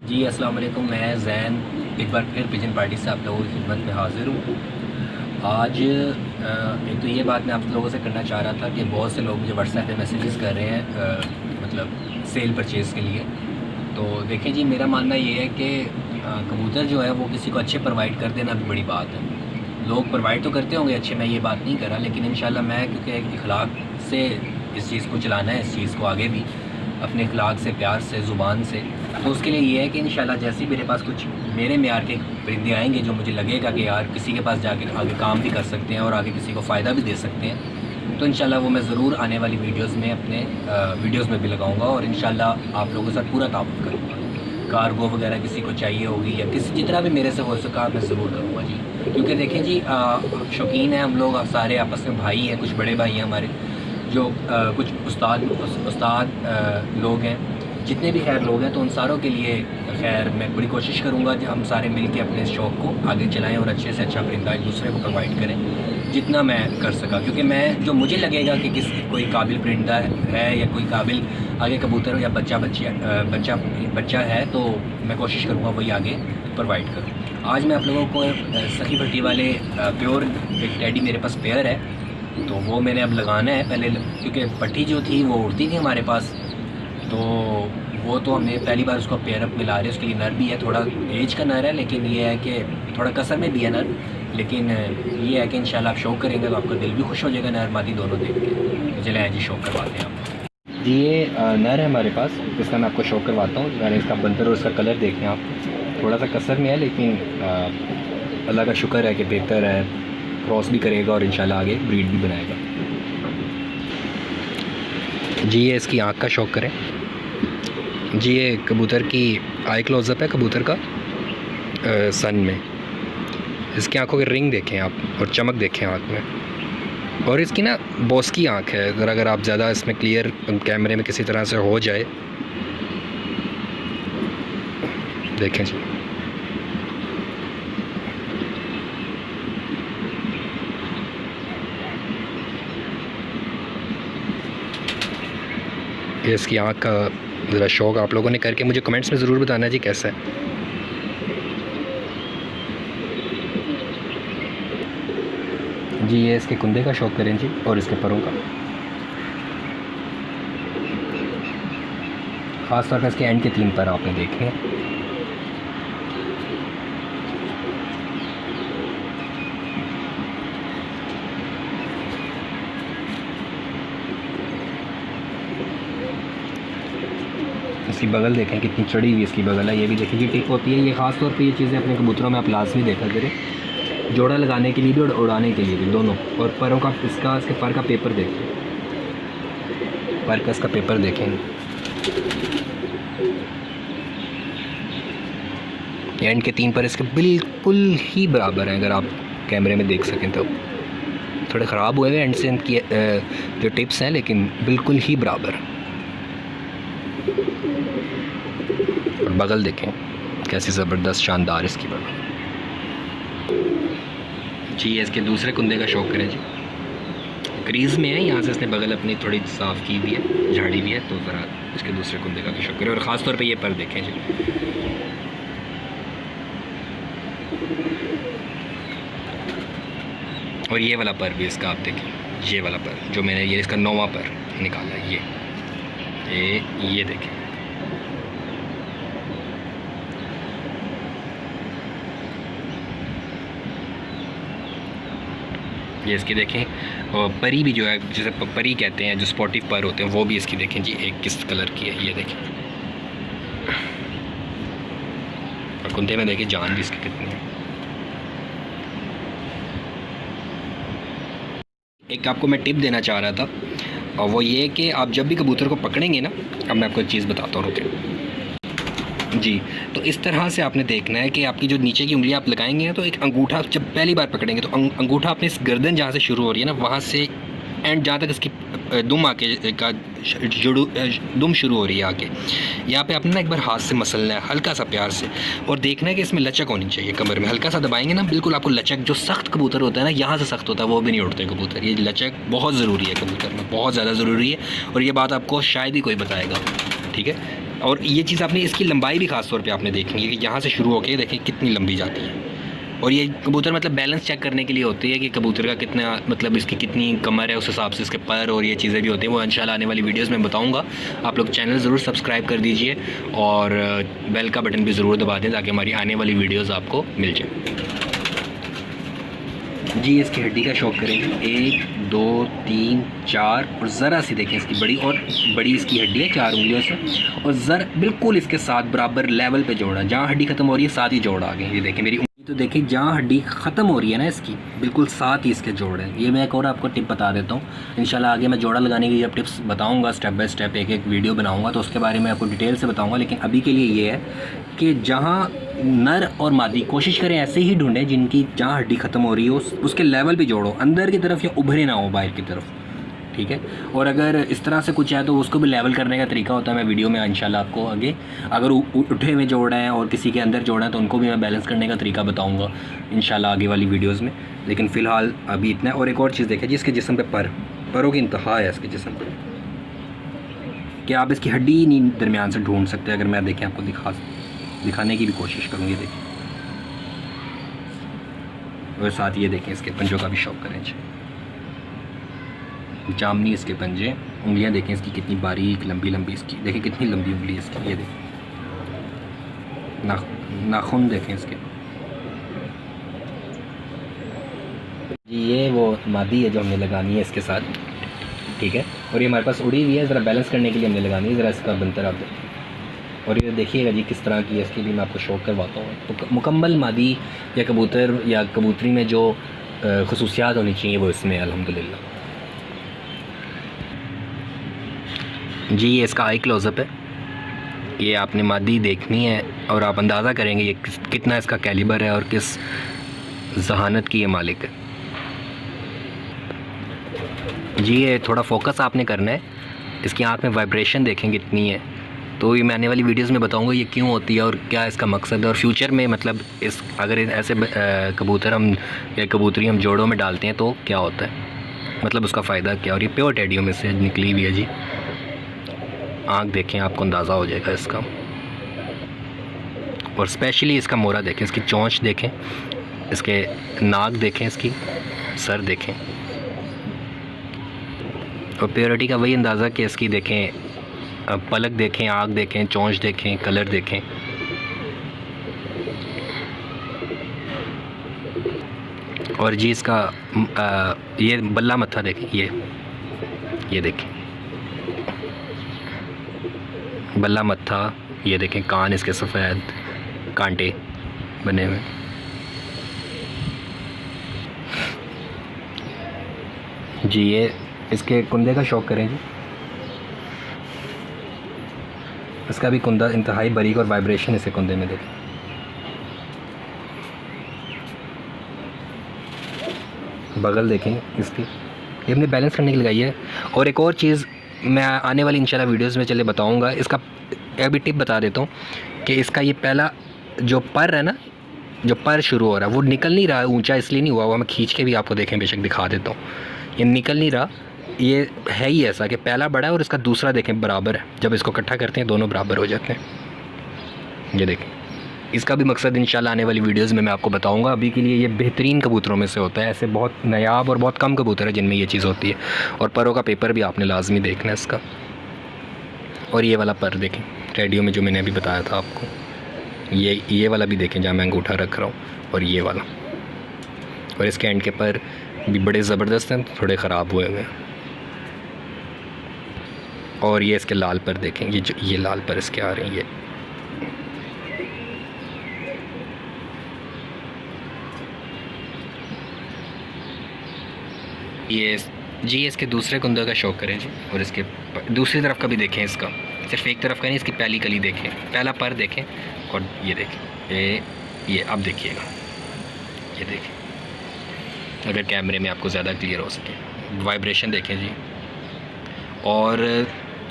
जी अस्सलाम वालेकुम। मैं ज़ैन एक बार फिर पिजन पार्टी से आप लोगों की खिदमत में हाज़िर हूँ। आज एक तो ये बात मैं आप लोगों से करना चाह रहा था कि बहुत से लोग मुझे व्हाट्सएप पे मैसेजेस कर रहे हैं मतलब सेल परचेज़ के लिए। तो देखें जी, मेरा मानना ये है कि कबूतर जो है वो किसी को अच्छे प्रोवाइड कर देना भी बड़ी बात है। लोग प्रोवाइड तो करते होंगे अच्छे, मैं ये बात नहीं कर रहा, लेकिन इंशाल्लाह मैं क्योंकि एक इखलाक से इस चीज़ को चलाना है, इस चीज़ को आगे भी अपने इखलाक से, प्यार से, ज़ुबान से, तो उसके लिए ये है कि इंशाल्लाह जैसे ही मेरे पास कुछ मेरे मेयार के परिंदे आएंगे जो मुझे लगेगा कि यार किसी के पास जाके आगे काम भी कर सकते हैं और आगे किसी को फ़ायदा भी दे सकते हैं, तो इंशाल्लाह वो मैं ज़रूर आने वाली वीडियोज़ में अपने वीडियोज़ में भी लगाऊँगा और इंशाल्लाह आप लोगों के साथ पूरा ताउन करूँगा। कार्गो वगैरह किसी को चाहिए होगी या किसी जितना भी मेरे से हो सका मैं ज़रूर करूँगा जी। क्योंकि देखें जी, शौकीन हैं हम लोग सारे, आपस में भाई हैं, कुछ बड़े भाई हैं हमारे जो कुछ उस्ताद लोग हैं, जितने भी खैर लोग हैं, तो उन सारों के लिए खैर मैं बड़ी कोशिश करूँगा कि हम सारे मिल के अपने शौक़ को आगे चलाएँ और अच्छे से अच्छा परिंदा एक दूसरे को प्रोवाइड करें जितना मैं कर सका। क्योंकि मैं जो मुझे लगेगा कि कोई काबिल परिंदा है या कोई काबिल आगे कबूतर या बच्चा है, तो मैं कोशिश करूँगा वही आगे प्रोवाइड करूँ। आज मैं आप लोगों को सखी भट्टी वाले प्योर एक टेडी मेरे पास पेयर है, तो वो मैंने अब लगाना है पहले, क्योंकि पट्टी जो थी वो उड़ती थी हमारे पास, तो वो तो हमने पहली बार उसको पेयर अप मिला रहे हैं। उसके लिए नर भी है, थोड़ा एज का नर है, लेकिन ये है कि थोड़ा कसर में भी है नर, लेकिन ये है कि इंशाल्लाह आप शौक़ करेंगे तो आपका दिल भी खुश हो जाएगा नर मादी दोनों देख के। तो चले आए जी, शौक़ करवाते हैं आप जी। ये नर है हमारे पास, इसका मैं आपको शौक़ करवाता हूँ। मैंने इसका बंदर और इसका कलर देखें आप, थोड़ा सा कसर में है, लेकिन अल्लाह का शुक्र है कि बेहतर है, क्रॉस भी करेगा और इंशाल्लाह आगे ब्रीड भी बनाएगा जी। ये इसकी आँख का शौक़ करें जी। ये कबूतर की आई क्लोज़अप है कबूतर का सन में। इसकी आंखों के रिंग देखें आप और चमक देखें आँख में, और इसकी ना बॉस की आँख है। अगर आप ज़्यादा इसमें क्लियर कैमरे में किसी तरह से हो जाए, देखें जी। ये इसकी आँख का ज़रा शौक़ आप लोगों ने करके मुझे कमेंट्स में ज़रूर बताना जी कैसा है जी। ये इसके कुंदे का शौक़ करें जी और इसके परों का, ख़ास तौर पर इसके एंड के 3 पर आपने देखे हैं। इसकी बगल देखें कितनी चढ़ी हुई इसकी बगल है। ये भी देखिए ये टिक होती है। ये ख़ास तौर पे ये चीज़ें अपने कबूतरों में आप लाजमी देखा करें, जोड़ा लगाने के लिए भी और उड़ाने के लिए भी, दोनों। और परों का इसके पर का पेपर देखें, पर का इसका पेपर देखें, एंड के 3 पर इसके बिल्कुल ही बराबर हैं। अगर आप कैमरे में देख सकें तो थोड़े ख़राब हुए हैं एंड से इनकी जो टिप्स हैं, लेकिन बिल्कुल ही बराबर। और बगल देखें कैसी ज़बरदस्त शानदार इसकी बगल जी। ये इसके दूसरे कुंदे का शौक़ करें जी। क्रीज़ में है, यहाँ से इसने बगल अपनी थोड़ी साफ़ की भी है, झाड़ी भी है, तो ज़रा इसके दूसरे कुंदे का भी शौक़ करें। और ख़ास तौर पे ये पर देखें जी। और ये वाला पर भी इसका आप देखें, ये वाला पर जो मैंने ये इसका 9वां पर निकाला है, ये देखें। ये इसकी देखें, और परी भी जो है, जैसे परी कहते हैं, जो स्पॉटिव पर होते हैं, वो भी इसकी देखें जी, एक किस कलर की है, ये देखें। और कुंदे में देखें जान भी इसकी कितनी है। एक आपको मैं टिप देना चाह रहा था, और वो ये कि आप जब भी कबूतर को पकड़ेंगे ना, अब मैं आपको एक चीज़ बताता हूँ, रुके जी। तो इस तरह से आपने देखना है कि आपकी जो नीचे की उंगली आप लगाएंगे ना, तो एक अंगूठा जब पहली बार पकड़ेंगे तो अंगूठा अपने इस गर्दन जहाँ से शुरू हो रही है ना, वहाँ से एंड जहाँ तक इसकी दुम आके का दुम शुरू हो रही है आके, यहाँ पे आपने ना एक बार हाथ से मसलना है हल्का सा प्यार से, और देखना है कि इसमें लचक होनी चाहिए। कमर में हल्का सा दबाएंगे ना, बिल्कुल आपको लचक, जो सख्त कबूतर होता है ना, यहाँ से सख्त होता है, वो भी नहीं उड़ते कबूतर। ये लचक बहुत ज़रूरी है कबूतर में, बहुत ज़्यादा ज़रूरी है, और ये बात आपको शायद ही कोई बताएगा, ठीक है। और ये चीज़ आपने इसकी लंबाई भी ख़ास तौर पे आपने देखनी है कि यहाँ से शुरू होकर देखें कितनी लंबी जाती है। और ये कबूतर मतलब बैलेंस चेक करने के लिए होती है कि कबूतर का कितना मतलब इसकी कितनी कमर है, उस हिसाब से इसके पर और ये चीज़ें भी होती हैं। वो इंशाल्लाह आने वाली वीडियोस में बताऊंगा। आप लोग चैनल ज़रूर सब्सक्राइब कर दीजिए और बेल का बटन भी ज़रूर दबा दें ताकि हमारी आने वाली वीडियोज़ आपको मिल जाए। जी इसकी हड्डी का शौक करेंगे, 1 2 3 4 और ज़रा सी देखें इसकी बड़ी इसकी हड्डी है 4 उंगलियों से, और ज़रा बिल्कुल इसके साथ बराबर लेवल पे जोड़ा, जहाँ हड्डी ख़त्म हो रही है साथ ही जोड़ आ गए। ये देखें मेरी तो देखें जहाँ हड्डी ख़त्म हो रही है ना इसकी बिल्कुल साथ ही इसके जोड़ हैं। ये मैं एक और आपको टिप बता देता हूँ, इंशाल्लाह आगे मैं जोड़ा लगाने की जब टिप्स बताऊँगा स्टेप बाय स्टेप एक एक वीडियो बनाऊँगा तो उसके बारे में आपको डिटेल से बताऊँगा। लेकिन अभी के लिए ये है कि जहाँ नर और मादी कोशिश करें ऐसे ही ढूंढें जिनकी जहाँ हड्डी ख़त्म हो रही हो उसके लेवल पे जोड़ो, अंदर की तरफ या उभरे ना हो बाहर की तरफ, ठीक है। और अगर इस तरह से कुछ है तो उसको भी लेवल करने का तरीका होता है, मैं वीडियो में इंशाल्लाह आपको आगे अगर उठे हुए जोड़ हैं और किसी के अंदर जोड़ हैं तो उनको भी मैं बैलेंस करने का तरीका बताऊंगा इंशाल्लाह आगे वाली वीडियोस में। लेकिन फ़िलहाल अभी इतना है। और एक और चीज़ देखें जी, इसके जिस्म पे परों की इंतहा है इसके जिस्म पर, कि आप इसकी हड्डी नहीं दरमियान से ढूंढ सकते। अगर मैं देखें आपको दिखाने की भी कोशिश करूँगी, देखें। और साथ ये देखें इसके पंजों का भी शौक करें, जामनी इसके पंजे, उंगलियां देखें इसकी कितनी बारीक लंबी इसकी, देखें कितनी लंबी उंगली है इसकी। ये देखें नाखून देखें इसके। ये वो मादी है जो हमने लगानी है इसके साथ, ठीक है। और ये हमारे पास उड़ी हुई है, ज़रा बैलेंस करने के लिए हमने लगानी है। ज़रा इसका बनतर आप देखें और ये देखिएगा जी किस तरह की है, इसके लिए मैं आपको शौक करवाता हूँ। तो मुकम्मल मादी या कबूतर या कबूतरी में जो खसूसियात होनी चाहिए वो इसमें अल्हम्दुलिल्लाह। जी ये इसका आई क्लोज़अप है, ये आपने मादी देखनी है और आप अंदाज़ा करेंगे ये कितना इसका कैलिबर है और किस जहानत की ये मालिक है। जी ये थोड़ा फोकस आपने करना है, इसकी आँख में वाइब्रेशन देखें कितनी है। तो ये मैं आने वाली वीडियोस में बताऊंगा ये क्यों होती है और क्या इसका मकसद है। और फ्यूचर में मतलब इस अगर ऐसे कबूतर हम या कबूतरी हम जोड़ों में डालते हैं तो क्या होता है, मतलब उसका फ़ायदा क्या। और ये प्योर टेडियो में से निकली हुई है जी, आँख देखें आपको अंदाज़ा हो जाएगा इसका। और स्पेशली इसका मोरा देखें, इसकी चोंच देखें, इसके नाक देखें, इसकी सर देखें। और प्योरिटी का वही अंदाज़ा कि इसकी देखें पलक देखें, आँख देखें, चोंच देखें, कलर देखें। और जी इसका ये बल्ला मत्था देखें, ये देखें बल्ला मत्था, ये देखें कान इसके सफ़ेद कांटे बने हुए। जी ये इसके कुंदे का शौक करें जी, इसका भी कुंदा इंतहाई बारीक और वाइब्रेशन इसके कुंदे में देखें। बगल देखें इसकी, ये हमने बैलेंस करने के लिए लगाई है। और एक और चीज़ मैं आने वाली इंशाल्लाह वीडियोस में चले बताऊंगा। इसका अभी टिप बता देता हूँ कि इसका ये पहला जो पर है ना, जो पर शुरू हो रहा है वो निकल नहीं रहा, ऊंचा इसलिए नहीं हुआ। मैं खींच के भी आपको देखें बेशक दिखा देता हूँ, ये निकल नहीं रहा। ये है ही ऐसा कि पहला बड़ा है और इसका दूसरा देखें बराबर है, जब इसको इकट्ठा करते हैं दोनों बराबर हो जाते हैं। ये देखें, इसका भी मकसद इंशाल्लाह आने वाली वीडियोस में मैं आपको बताऊंगा। अभी के लिए ये बेहतरीन कबूतरों में से होता है, ऐसे बहुत नायाब और बहुत कम कबूतर है जिनमें ये चीज़ होती है। और परों का पेपर भी आपने लाजमी देखना है इसका। और ये वाला पर देखें रेडियो में जो मैंने अभी बताया था आपको, ये वाला भी देखें जहाँ मैं अंगूठा रख रहा हूँ, और ये वाला। और इसके एंड के पर भी बड़े ज़बरदस्त हैं, थोड़े ख़राब हुए हुए हैं। और ये इसके लाल पर देखें, ये लाल पर इसके आ रहे हैं। ये जी इसके दूसरे कुंदे का शौक करें जी। और इसके दूसरी तरफ का भी देखें, इसका सिर्फ एक तरफ का नहीं, इसकी पहली कली देखें, पहला पर देखें। और ये देखें, ये अब देखिएगा, ये देखें अगर कैमरे में आपको ज़्यादा क्लियर हो सके। वाइब्रेशन देखें जी। और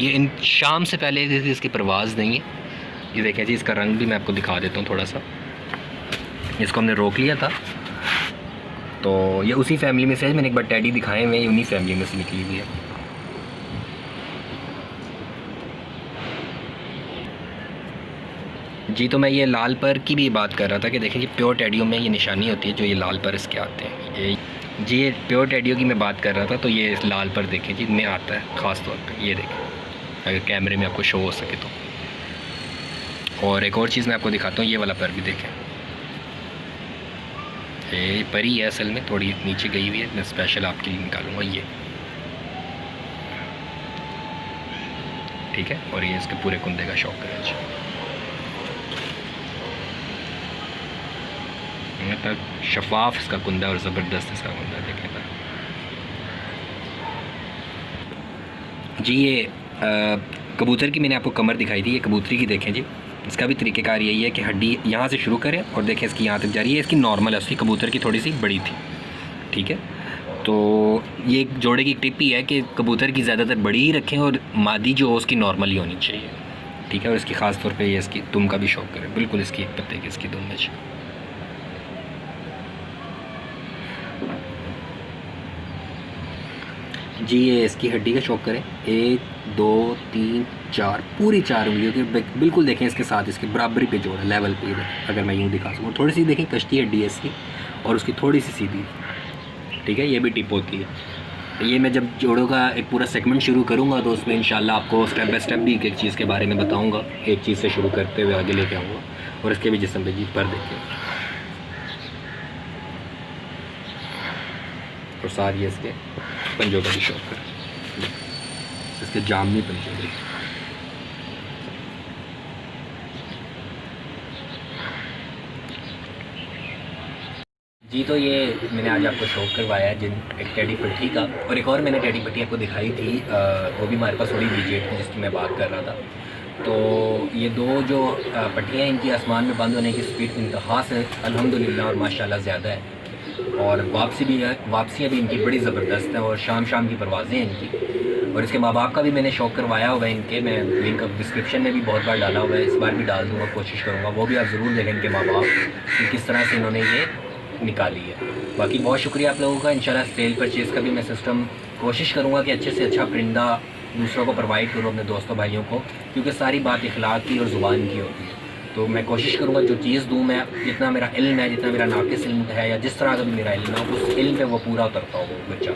ये इन शाम से पहले इसकी परवाज़ नहीं है। ये देखें जी, इसका रंग भी मैं आपको दिखा देता हूँ थोड़ा सा। इसको हमने रोक लिया था, तो ये उसी फैमिली में से है। मैंने एक बार टैडी दिखाए हुए, ये उन्हीं फैमिली में से निकली हुई है। जी तो मैं ये लाल पर की भी बात कर रहा था कि देखें जी प्योर टेडियो में ये निशानी होती है जो ये लाल पर इसके आते हैं। ये जी ये प्योर टेडियो की मैं बात कर रहा था, तो ये लाल पर देखें जी में आता है ख़ास तौर पे, ये देखें अगर कैमरे में आपको शो हो सके तो। और एक और चीज़ मैं आपको दिखाता हूँ, ये वाला पर भी देखें, ये परी है असल में, थोड़ी नीचे गई हुई है, मैं स्पेशल आपके लिए निकालूंगा ये, ठीक है। और ये इसके पूरे कुंदे का शौक है तक शफाफ इसका कुंदा और ज़बरदस्त इसका कुंदा देखें जी। ये कबूतर की मैंने आपको कमर दिखाई थी, ये कबूतरी की देखें जी। इसका भी तरीक़ेकार यही है कि हड्डी यहाँ से शुरू करें और देखें इसकी यहाँ तक जा रही है, इसकी नॉर्मल है, उसकी कबूतर की थोड़ी सी बड़ी थी, ठीक है। तो ये एक जोड़े की टिप ही है कि कबूतर की ज़्यादातर बड़ी ही रखें और मादी जो हो उसकी नॉर्मल ही होनी चाहिए, ठीक है। और इसकी ख़ास तौर पे ये इसकी दुम का भी शौक़ करें, बिल्कुल इसकी एक पत्ते की इसकी दुम में जी। ये इसकी हड्डी का शौक़ करें, 1 2 3 4 पूरी 4 उंगलियों की बिल्कुल देखें, इसके साथ इसके बराबरी पे जोड़ है, लेवल पे। अगर मैं यूँ दिखा सकूँ, थोड़ी सी देखें कश्ती हड्डी है इसकी और उसकी थोड़ी सी सीधी, ठीक है। ये भी टिप होती है। ये मैं जब जोड़ों का एक पूरा सेगमेंट शुरू करूँगा तो उसमें इंशाल्लाह आपको स्टेप बाय स्टेप भी एक एक चीज़ के बारे में बताऊँगा, एक चीज़ से शुरू करते हुए आगे लेके आऊँगा। और इसके भी जिस्म पे जी पर देखें, और साथ ही इसके पंजों का भी शौक करें, इसके जामनी पंजों भी। जी तो ये मैंने आज आपको शौक करवाया है जिन एक टेडी पट्टी का, और एक और मैंने टेडी पट्टी आपको दिखाई थी, वो भी हमारे पास थोड़ी लीजिएट थी जिसकी मैं बात कर रहा था। तो ये दो जो पट्टियाँ इनकी आसमान में बंद होने की स्पीड इंतहा से अल्हम्दुलिल्लाह और माशाल्लाह ज़्यादा है, और वापसियाँ भी इनकी बड़ी ज़बरदस्त हैं, और शाम की परवाज़ें हैं इनकी। और इसके माँ बाप का भी मैंने शौक़ करवाया हुआ है इनके, मैं लिंक अब डिस्क्रिप्शन में भी बहुत बार डाला हुआ है, इस बार भी डाल दूँगा, कोशिश करूँगा वो भी आप ज़रूर देखें इनके माँ बाप कि किस तरह से इन्होंने ये निकाली है। बाकी बहुत शुक्रिया आप लोगों का। इंशाल्लाह सेल परचेज़ का भी मैं सिस्टम कोशिश करूँगा कि अच्छे से अच्छा परिंदा दूसरों को प्रोवाइड करूँ अपने दोस्तों भाइयों को, क्योंकि सारी बात इखलाक की और ज़ुबान की होती है। तो मैं कोशिश करूँगा जो चीज़ दूँ मैं, जितना मेरा इल्म है, जितना मेरा नाक़िस इल्म है, या जिस तरह का भी मेरा इल्म है, उस इल्म पे वो पूरा उतरता हो वो बच्चा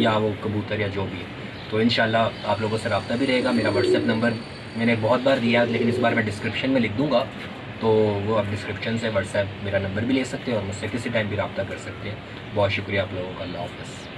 या वो कबूतर या जो भी है। तो इंशाल्लाह आप लोगों से रब्ता भी रहेगा। मेरा व्हाट्सएप नंबर मैंने बहुत बार दिया, लेकिन इस बार मैं डिस्क्रिप्शन में लिख दूँगा, तो वो आप डिस्क्रिप्शन से व्हाट्सएप मेरा नंबर भी ले सकते हैं और मुझसे किसी टाइम भी रब्ता कर सकते हैं। बहुत शुक्रिया आप लोगों का। अल्लाह हाफ़िज़।